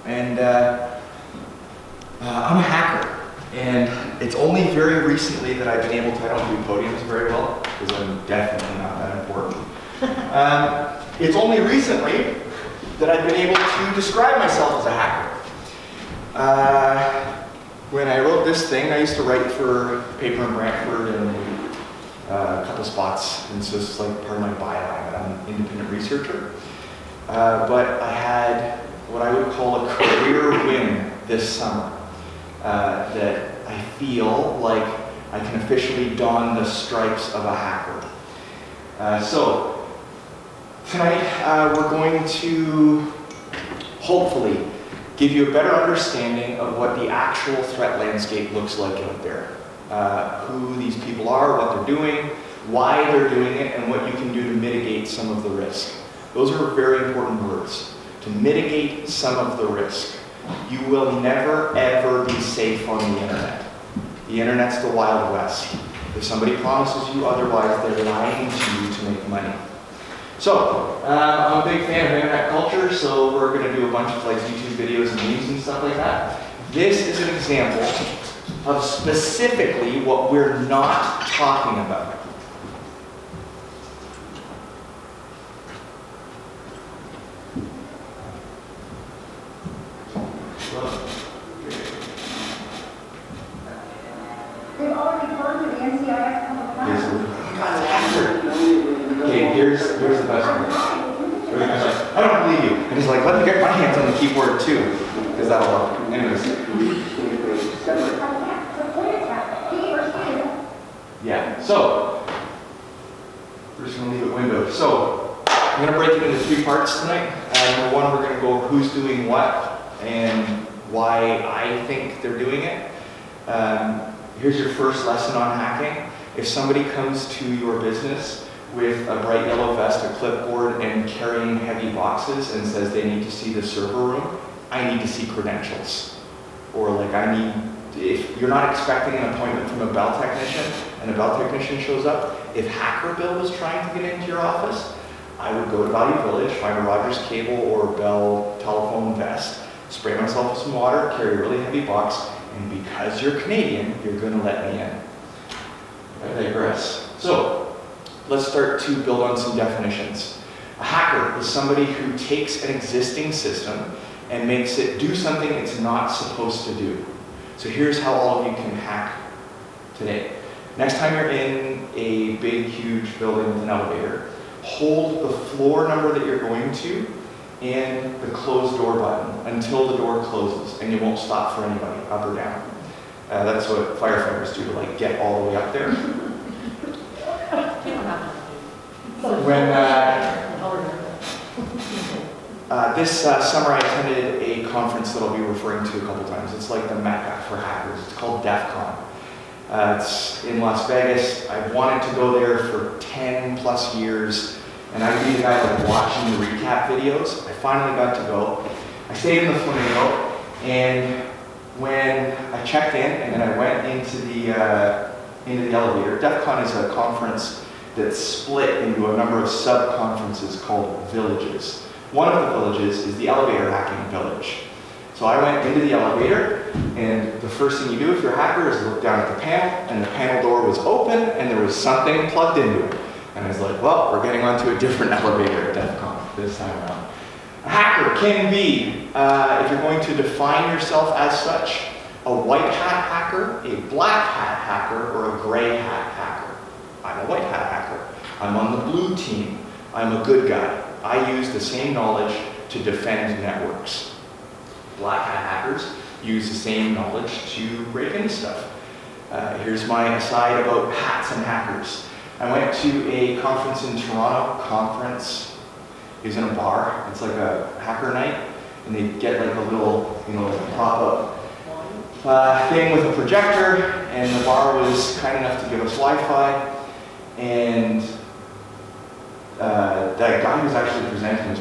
And I'm a hacker. And it's only very recently that I've been able to, I don't do podiums very well, because I'm definitely not that important. It's only recently that I've been able to describe myself as a hacker. When I wrote this thing, I used to write for a paper in Brantford and a couple spots, and so it's like part of my byline. I'm an independent researcher. But I had what I would call a career win this summer. That I feel like I can officially don the stripes of a hacker. So tonight we're going to hopefully give you a better understanding of what the actual threat landscape looks like out there. Who these people are, what they're doing, why they're doing it, and what you can do to mitigate some of the risk. Those are very important words. To mitigate some of the risk. You will never, ever be safe on the internet. The internet's the Wild West. If somebody promises you otherwise, they're lying to you to make money. So, I'm a big fan of internet culture, so we're going to do a bunch of like YouTube videos and memes and stuff like that. This is an example of specifically what we're not talking about. They've already gone to the NCIS public Okay, here's the best one. I don't believe you. And he's like, let me get my hands on the keyboard too, because that'll help. Anyways. Yeah, so we're just going to leave it windowed. So I'm going to break it into 3 parts tonight. Number 1, we're going to go over who's doing what and why I think they're doing it. Here's your first lesson on hacking. If somebody comes to your business with a bright yellow vest, a clipboard, and carrying heavy boxes and says they need to see the server room, I need to see credentials. Or like if you're not expecting an appointment from a Bell technician and a Bell technician shows up, if Hacker Bill was trying to get into your office, I would go to Value Village, find a Rogers cable or Bell telephone vest, spray myself with some water, carry a really heavy box, and because you're Canadian, you're going to let me in. I digress. So, let's start to build on some definitions. A hacker is somebody who takes an existing system and makes it do something it's not supposed to do. So here's how all of you can hack today. Next time you're in a big, huge building with an elevator, hold the floor number that you're going to and the close door button until the door closes, and you won't stop for anybody, up or down. That's what firefighters do to like get all the way up there. When this summer I attended a conference that I'll be referring to a couple times. It's like the Mecca for hackers. It's called DEF CON. It's in Las Vegas. I've wanted to go there for 10 plus years. And I'd be the guy like watching the recap videos. I finally got to go. I stayed in the Flamingo, and when I checked in and then I went into the elevator, DEF CON is a conference that's split into a number of sub-conferences called villages. One of the villages is the elevator hacking village. So I went into the elevator, and the first thing you do if you're a hacker is look down at the panel, and the panel door was open, and there was something plugged into it. And I was like, well, we're getting onto a different elevator at DEF CON this time around. A hacker can be, if you're going to define yourself as such, a white hat hacker, a black hat hacker, or a gray hat hacker. I'm a white hat hacker. I'm on the blue team. I'm a good guy. I use the same knowledge to defend networks. Black hat hackers use the same knowledge to break into stuff. Here's my aside about hats and hackers. I went to a conference in Toronto. It was in a bar. It's like a hacker night, and they get like a little, pop-up thing with a projector, and the bar was kind enough to give us Wi-Fi, and that guy who was actually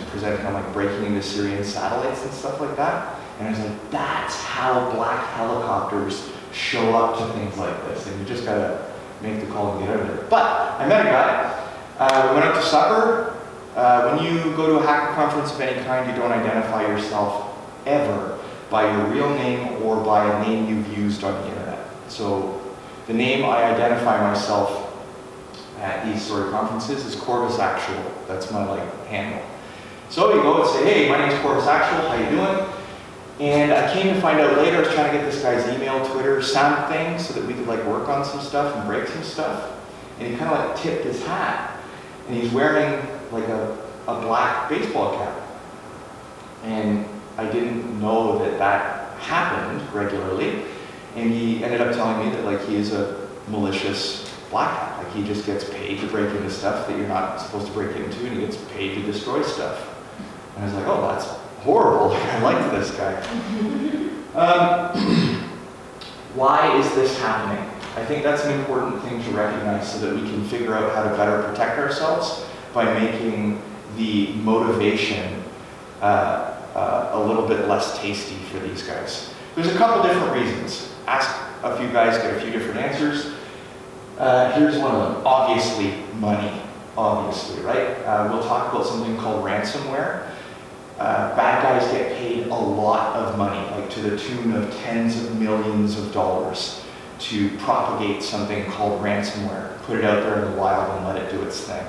presenting on like breaking into Syrian satellites and stuff like that, and I was like, that's how black helicopters show up to things like this, and you just gotta make the call and get out of there. But I met a guy, we went out to supper. When you go to a hacker conference of any kind, you don't identify yourself ever by your real name or by a name you've used on the internet. So the name I identify myself at these sort of conferences is Corvus Actual. That's my handle. So you go and say, hey, my name's Corvus Actual, how you doing? And I came to find out later, I was trying to get this guy's email, Twitter, sound thing so that we could work on some stuff and break some stuff. And he kind of tipped his hat. And he's wearing a black baseball cap. And I didn't know that that happened regularly. And he ended up telling me that he is a malicious black hat. He just gets paid to break into stuff that you're not supposed to break into, and he gets paid to destroy stuff. And I was like, oh, that's horrible. I like this guy. Why is this happening? I think that's an important thing to recognize so that we can figure out how to better protect ourselves by making the motivation a little bit less tasty for these guys. There's a couple different reasons. Ask a few guys, get a few different answers. Here's one of them. Obviously, money. Obviously, right? We'll talk about something called ransomware. Bad guys get paid a lot of money, to the tune of tens of millions of dollars, to propagate something called ransomware. Put it out there in the wild and let it do its thing.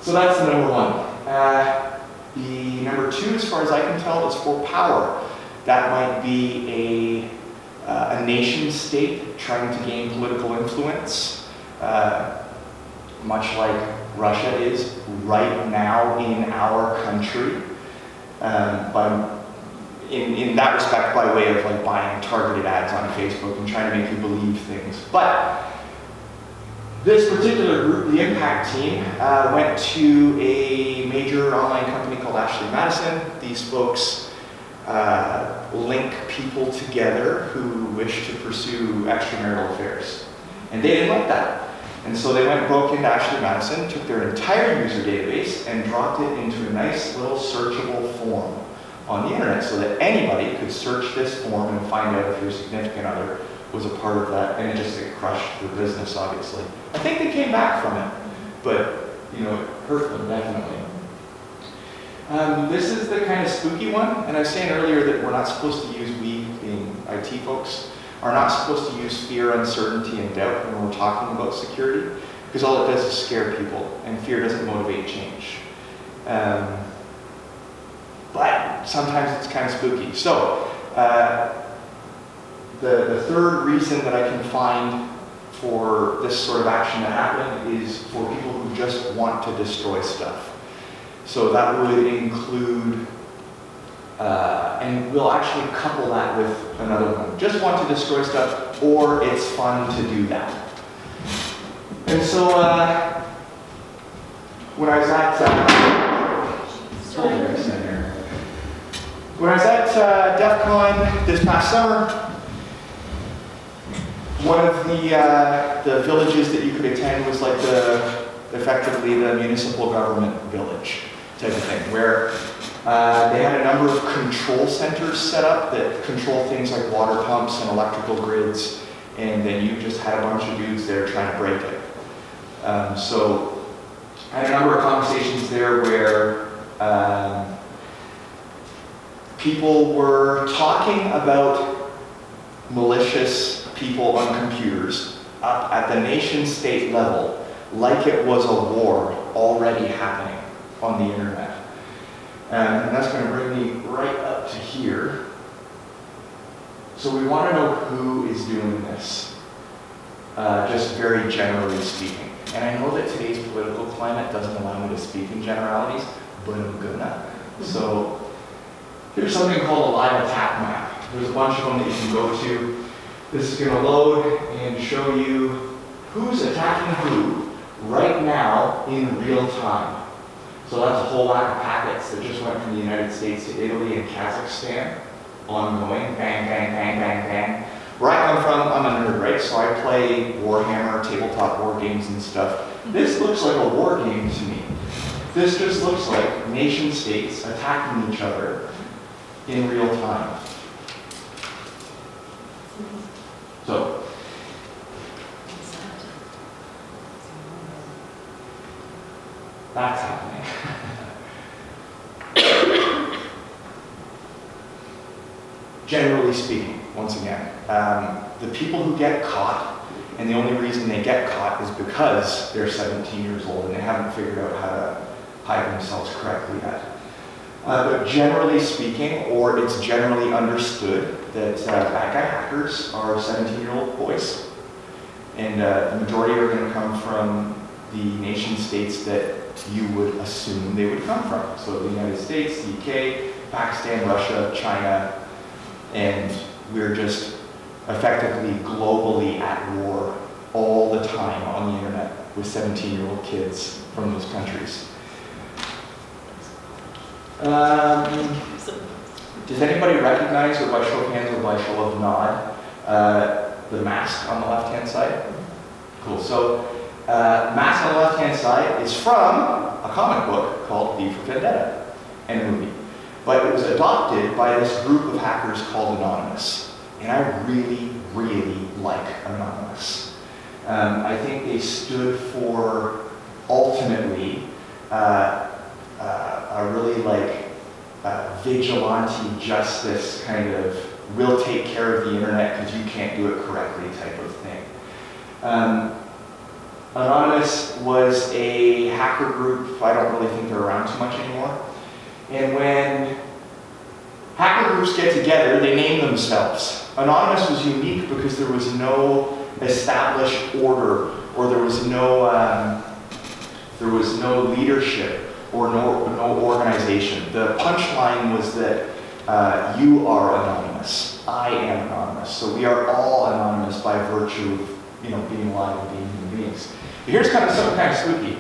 So that's the number one. The number two, as far as I can tell, is for power. That might be a nation state trying to gain political influence, much like Russia is right now in our country, in that respect by way of buying targeted ads on Facebook and trying to make you believe things. But this particular group, the Impact team, went to a major online company called Ashley Madison. These folks link people together who wish to pursue extramarital affairs. And they didn't like that. And so they broke into Ashley Madison, took their entire user database, and dropped it into a nice little searchable form on the internet so that anybody could search this form and find out if your significant other was a part of that. And it crushed their business, obviously. I think they came back from it, but it hurt them, definitely. This is the kind of spooky one, and I was saying earlier that we're not supposed to use, we being IT folks, are not supposed to use fear, uncertainty, and doubt when we're talking about security, because all it does is scare people, and fear doesn't motivate change. But sometimes it's kind of spooky. So, the third reason that I can find for this sort of action to happen is for people who just want to destroy stuff. So that would include, and we'll actually couple that with another one. Just want to destroy stuff, or it's fun to do that. And so, when I was at, DEF CON this past summer, one of the villages that you could attend was effectively the municipal government village type of thing, where they had a number of control centers set up that control things like water pumps and electrical grids, and then you just had a bunch of dudes there trying to break it. So I had a number of conversations there where people were talking about malicious people on computers up at the nation-state level like it was a war already happening on the internet. And that's going to bring me right up to here. So we want to know who is doing this, just very generally speaking. And I know that today's political climate doesn't allow me to speak in generalities, but I'm gonna. So here's something called a live attack map. There's a bunch of them that you can go to. This is going to load and show you who's attacking who right now in real time. So that's a whole lot of packets that just went from the United States to Italy and Kazakhstan, ongoing, bang, bang, bang, bang, bang. Where I come from, I'm a nerd, right? So I play Warhammer, tabletop war games and stuff. This looks like a war game to me. This just looks like nation states attacking each other in real time. So, that's happening. generally speaking, once again, the people who get caught, and the only reason they get caught is because they're 17 years old and they haven't figured out how to hide themselves correctly yet. But generally speaking, or it's generally understood that bad guy hackers are 17-year-old boys. And the majority are going to come from the nation states that you would assume they would come from. So the United States, the UK, Pakistan, Russia, China, and we're just effectively globally at war all the time on the internet with 17-year-old kids from those countries. Does anybody recognize, or by show of hands or by show of nod, the mask on the left-hand side? Cool. So, mask on the left-hand side is from a comic book called V for Vendetta, and a movie. But it was adopted by this group of hackers called Anonymous. And I really, really like Anonymous. I think they stood for, ultimately, a really vigilante justice kind of, we'll take care of the internet because you can't do it correctly type of thing. Anonymous was a hacker group. I don't really think they're around too much anymore. And when hacker groups get together, they name themselves. Anonymous was unique because there was no established order, or there was no leadership or no organization. The punchline was that you are anonymous. I am anonymous. So we are all anonymous by virtue of being alive and being human beings. But here's something kind of spooky.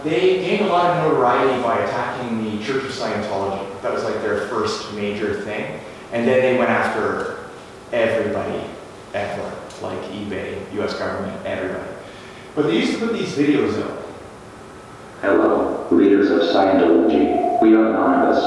They gained a lot of notoriety by attacking the Church of Scientology. That was like their first major thing. And then they went after everybody ever, like eBay, US government, everybody. But they used to put these videos out. Hello, leaders of Scientology. We are anonymous.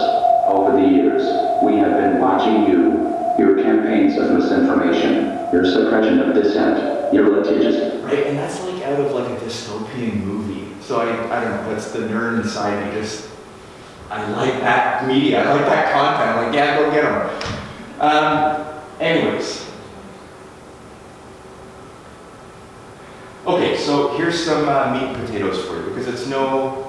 Over the years, we have been watching you, your campaigns of misinformation, your suppression of dissent, your litigious... Right, and that's like out of like a dystopian movie. So I don't know, that's the nerd inside me. I like that media, I like that content. I'm like, yeah, go get them. Anyways. Okay, so here's some meat and potatoes for you, because it's no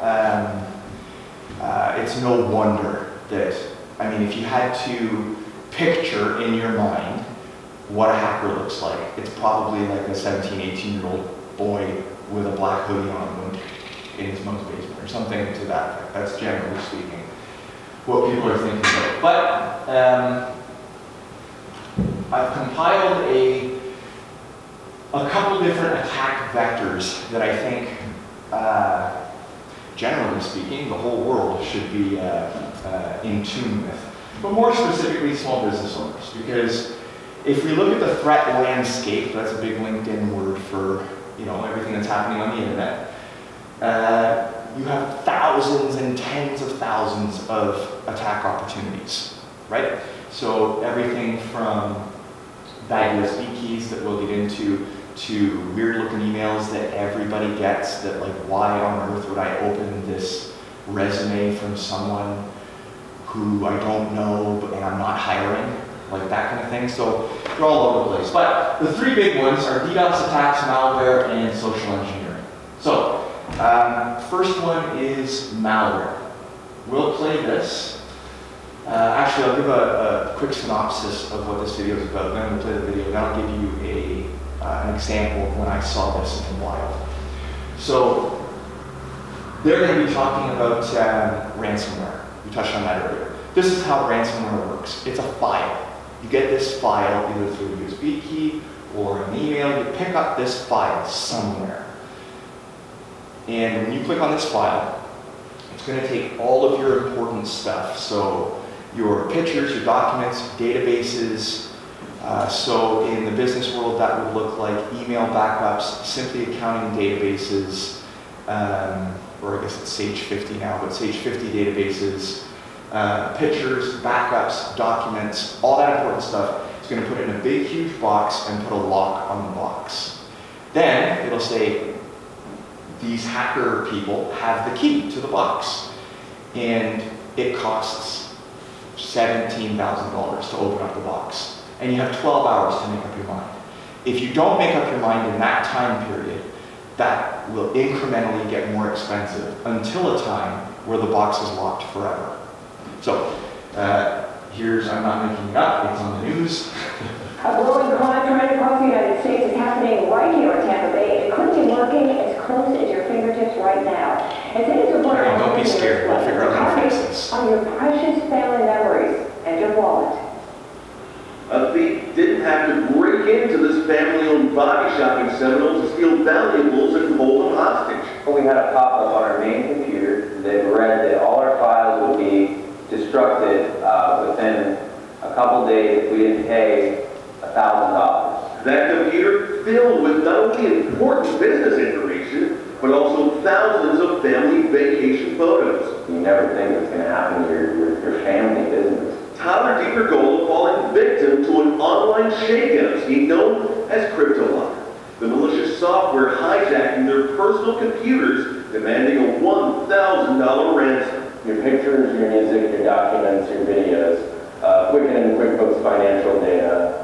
wonder that, if you had to picture in your mind what a hacker looks like, it's probably like a 17, 18-year-old boy with a black hoodie on in his mom's basement, or something to that effect. That's generally speaking what people are thinking about. But I've compiled a couple different attack vectors that I think, generally speaking, the whole world should be in tune with. But more specifically, small business owners. Because if we look at the threat landscape, that's a big LinkedIn word for everything that's happening on the internet, you have thousands and tens of thousands of attack opportunities, right? So everything from bad USB keys that we'll get into, to weird looking emails that everybody gets that why on earth would I open this resume from someone who I don't know and I'm not hiring, like that kind of thing. So they're all over the place. But the three big ones are DDoS attacks, malware, and social engineering. So first one is malware. We'll play this. Actually, I'll give a quick synopsis of what this video is about. Then we'll play the video, and I'll give you an example of when I saw this in the wild. So they're going to be talking about ransomware. We touched on that earlier. This is how ransomware works. It's a file. You get this file either through a USB key or an email. You pick up this file somewhere. And when you click on this file, it's going to take all of your important stuff. So your pictures, your documents, databases. So in the business world, that would look like email backups, simply accounting databases, or I guess it's Sage 50 now, but Sage 50 databases, pictures, backups, documents, all that important stuff. It's going to put it in a big, huge box and put a lock on the box. Then it'll say, these hacker people have the key to the box. And it costs $17,000 to open up the box. And you have 12 hours to make up your mind. If you don't make up your mind in that time period, that will incrementally get more expensive until a time where the box is locked forever. So, I'm not making it up, it's on the news. A growing crime trend across the United States is happening right here in Tampa Bay. It could be lurking as close as your fingertips right now. As it is reported, Okay, don't be scared, we'll figure out how to fix this. On your precious family memories and your wallet. A thief didn't have to break into this family-owned body shop in Seminole to steal valuables and hold them hostage. We had a pop-up on our main computer that read that all our files would be destructed within a couple days if we didn't pay $1,000. That computer filled with not only important business information, but also thousands of family vacation photos. You never think it's going to happen to your family business. Tyler DiGregola falling victim to an online shakeout scheme known as CryptoLocker. The malicious software hijacking their personal computers, demanding a $1,000 ransom. Your pictures, your music, your documents, your videos, Quicken and QuickBooks financial data,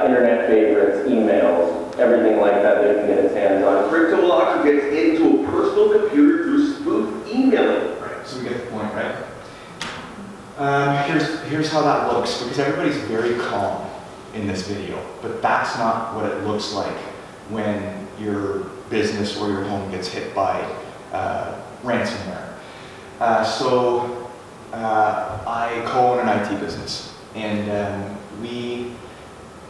internet favorites, emails, everything like that that it can get its hands on. CryptoLocker gets into a personal computer through spoof emailing. Right, so we get the point, right? Here's how that looks, because everybody's very calm in this video, but that's not what it looks like when your business or your home gets hit by ransomware. I co-own an IT business, and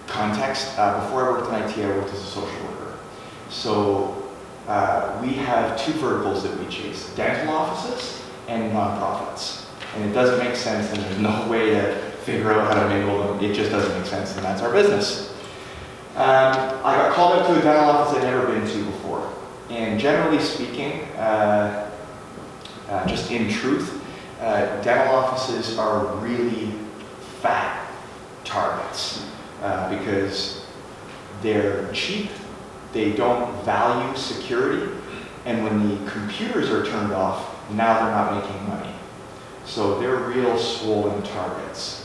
before I worked in IT, I worked as a social worker. So we have two verticals that we chase: dental offices and nonprofits. And it doesn't make sense, and there's no way to figure out how to mingle them. It just doesn't make sense, and that's our business. I got called out to a dental office I'd never been to before. And generally speaking, just in truth, dental offices are really fat targets because they're cheap, they don't value security, and when the computers are turned off, now they're not making money. So they're real swollen targets.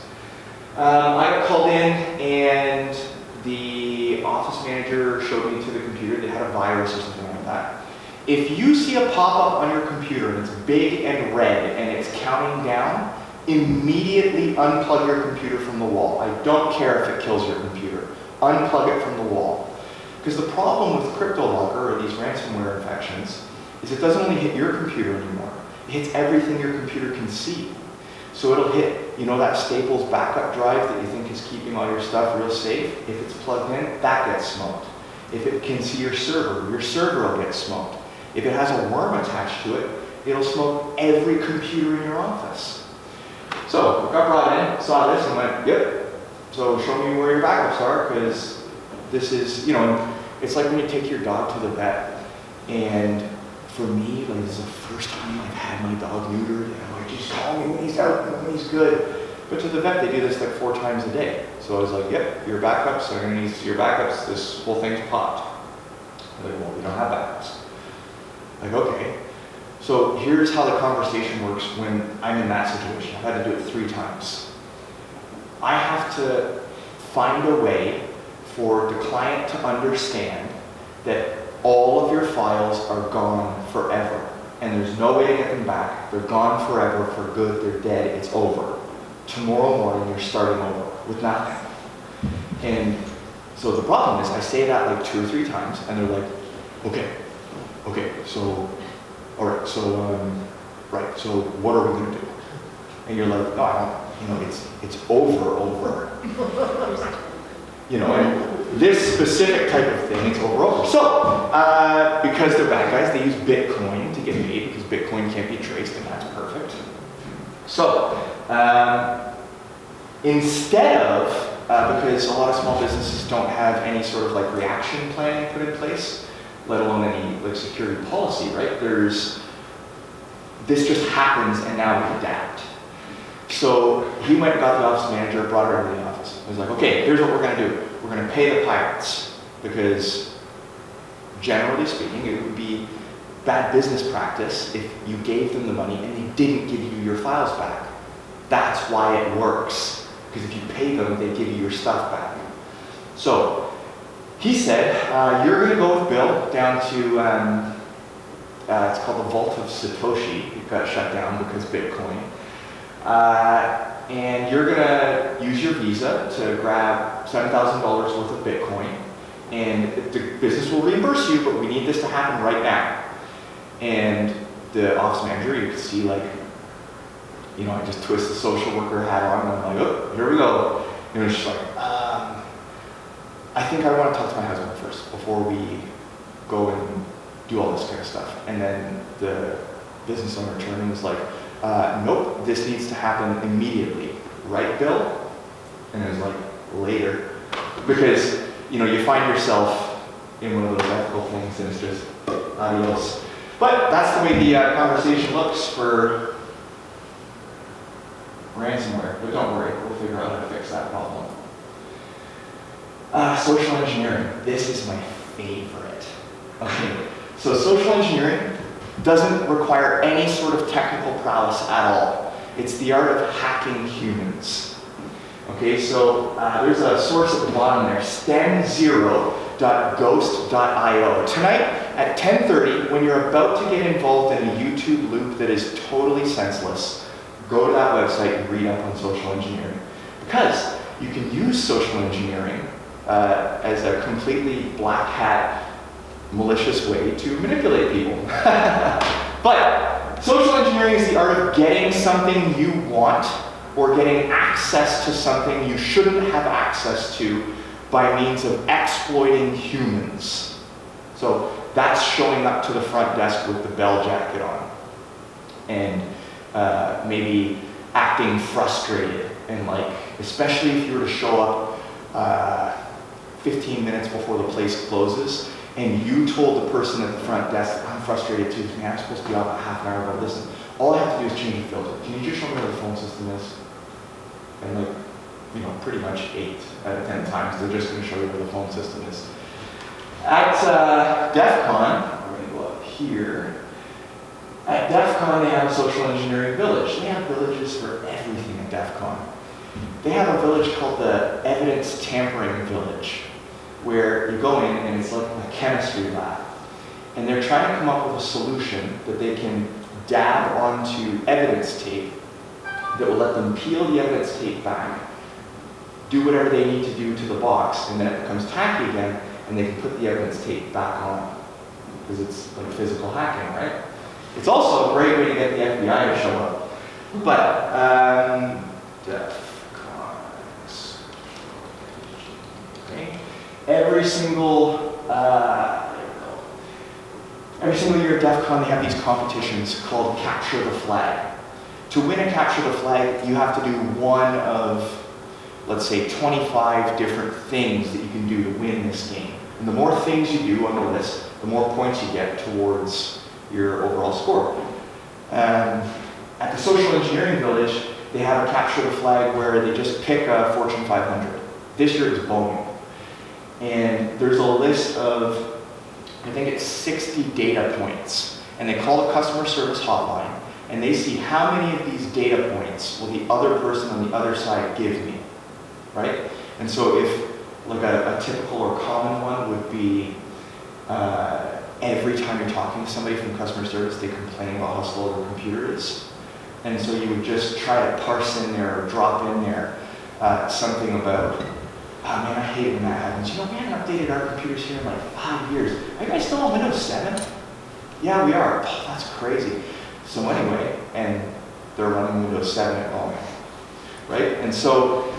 I got called in and the office manager showed me to the computer. They had a virus or something like that. If you see a pop-up on your computer and it's big and red and it's counting down, immediately unplug your computer from the wall. I don't care if it kills your computer. Unplug it from the wall. Because the problem with CryptoLocker or these ransomware infections is it doesn't only hit your computer anymore. It hits everything your computer can see. So it'll hit, that Staples backup drive that you think is keeping all your stuff real safe. If it's plugged in, that gets smoked. If it can see your server will get smoked. If it has a worm attached to it, it'll smoke every computer in your office. So I got brought in, saw this, and went, yep. So show me where your backups are, because this is, it's like when you take your dog to the vet, and for me, this is the first time I've had my dog neutered, and just call me when he's out and when he's good. But to the vet, they do this like 4 times a day. So I was like, yep, your backups are going to need your backups. This whole thing's popped. They're like, well, we don't have backups. Like, okay. So here's how the conversation works when I'm in that situation. I've had to do it 3 times. I have to find a way for the client to understand that all of your files are gone forever, and there's no way to get them back. They're gone forever, for good, they're dead, it's over. Tomorrow morning, you're starting over with nothing. And so the problem is, I say that like 2 or 3 times, and they're like, okay, so, all right, so what are we gonna do? And you're like, no, I don't, it's over. And this specific type of thing, it's over. So, because they're bad guys, they use Bitcoin to get paid, because Bitcoin can't be traced, and that's perfect. So, instead of, because a lot of small businesses don't have any sort of like reaction planning put in place, let alone any like security policy, right? This just happens, and now we adapt. So he went and got the office manager, brought her into the office. He was like, okay, here's what we're going to do. We're going to pay the pirates, because generally speaking, it would be bad business practice if you gave them the money and they didn't give you your files back. That's why it works. Because if you pay them, they give you your stuff back. So he said, you're going to go with Bill down to, it's called the Vault of Satoshi. It got shut down because Bitcoin. And you're going to use your Visa to grab $7,000 worth of Bitcoin. And the business will reimburse you, but we need this to happen right now. And the office manager, you could see like, you know, I just twist the social worker hat on and I'm like, oh, here we go. And it's just like, I think I want to talk to my husband first before we go and do all this kind of stuff. And then the business owner turned and was like, nope, this needs to happen immediately. Right, Bill? And it was like, later. Because, you know, you find yourself in one of those ethical things and it's just adios. But that's the way the conversation looks for ransomware. But don't worry, we'll figure out how to fix that problem. Social engineering. This is my favorite. Okay, so social engineering doesn't require any sort of technical prowess at all. It's the art of hacking humans. Okay, so there's a source at the bottom there, stem0.ghost.io. Tonight at 10:30, when you're about to get involved in a YouTube loop that is totally senseless, go to that website and read up on social engineering. Because you can use social engineering as a completely black hat, malicious way to manipulate people. But social engineering is the art of getting something you want or getting access to something you shouldn't have access to by means of exploiting humans. So that's showing up to the front desk with the bell jacket on and maybe acting frustrated and like, especially if you were to show up 15 minutes before the place closes and you told the person at the front desk, I'm frustrated too, I'm supposed to be off a half an hour ago, listen, all I have to do is change the filter. Can you just show me where the phone system is? And like, you know, pretty much 8 out of 10 times, they're just going to show you where the phone system is. At DEF CON, we're going to go up here. At DEF CON, they have a social engineering village. They have villages for everything at DEF CON. They have a village called the Evidence Tampering Village, where you go in and it's like a chemistry lab. And they're trying to come up with a solution that they can dab onto evidence tape that will let them peel the evidence tape back, do whatever they need to do to the box, and then it becomes tacky again, and they can put the evidence tape back on. Because it's like physical hacking, right? It's also a great way to get the FBI to show up. But, DEF CON. Okay. Every single year at DEF CON, they have these competitions called Capture the Flag. To win a Capture the Flag, you have to do one of, let's say, 25 different things that you can do to win this game. And the more things you do on the list, the more points you get towards your overall score. At the Social Engineering Village, they have a Capture the Flag where they just pick a Fortune 500. This year it's Boeing. And there's a list of, I think it's 60 data points. And they call the customer service hotline. And they see how many of these data points will the other person on the other side give me, right? And so if, like a typical or common one would be every time you're talking to somebody from customer service, they complain about how slow their computer is. And so you would just try to parse in there or drop in there something about, oh man, I hate when that happens. You know, we haven't updated our computers here in like 5 years. Are you guys still on Windows 7? Yeah, we are. Oh, that's crazy. So anyway, and they're running Windows 7 at home, right? And so